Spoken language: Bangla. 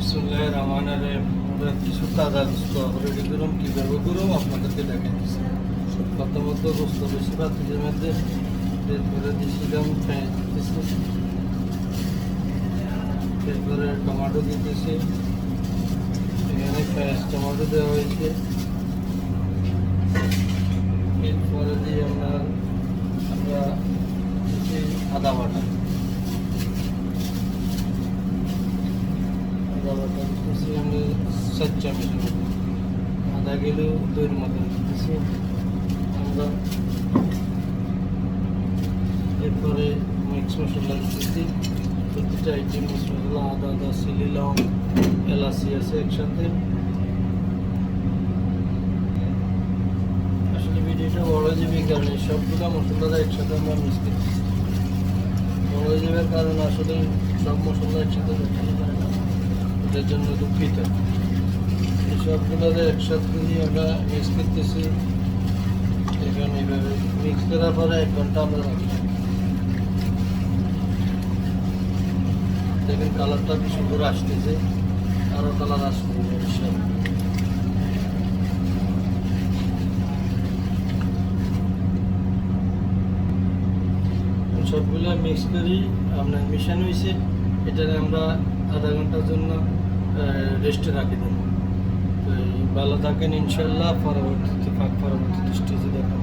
বিসমুল্লাহির রহমানির রহিম। আমরা কিছু তাজা গোস্ত রেডি করুন, কীভাবে করুন আপনাদেরকে দেখাই দিচ্ছি। প্রথমত গোস্ত বেশি পাতিলের মধ্যে তেল করে দিয়েছিলাম, পেঁয়াজ দিতেছি, এরপরে টমেটো দিতেছি। এখানে পেঁয়াজ টমেটো দেওয়া হয়েছে। এরপরে দিয়ে আমরা দিচ্ছি আদা বাটা দিতেছি আমি 7 চামচের মতো, আধা কিলো দইয়ের মতন দিতেছি আমরা। এরপরে মিক্স মশলা দিতেছি, প্রতিটা আইটেম মিক্স মশলা, আদা চিলি লং এলাচি আছে একসাথে। আসলে ভিডিওটা বড় হয়ে যাবে, কারণে সবগুলো মশলাটা একসাথে আমরা মিক্স করতেছি। বড় হয়ে যাবার কারণ আসলে সব মশলা একসাথে দেখানো যায় না, এটার জন্য দুঃখিত। এই সবগুলো একসাথে দিয়ে আমরা মিক্স করতেছি। এখানে এইভাবে মিক্স করার পরে 1 ঘন্টা আমরা রাখি। দেখেন কালারটা কি সুন্দর আসতেছে, আরও কালার আসবে ইনশাআল্লাহ। সবগুলো মিক্স করি আপনার মিশানো হয়েছে। এটাকে আমরা আধা ঘন্টার জন্য রেস্টে রাখি দেব। তো ভালো থাকেন ইনশাআল্লাহ। পরবর্তীতে স্টেজে দেখা।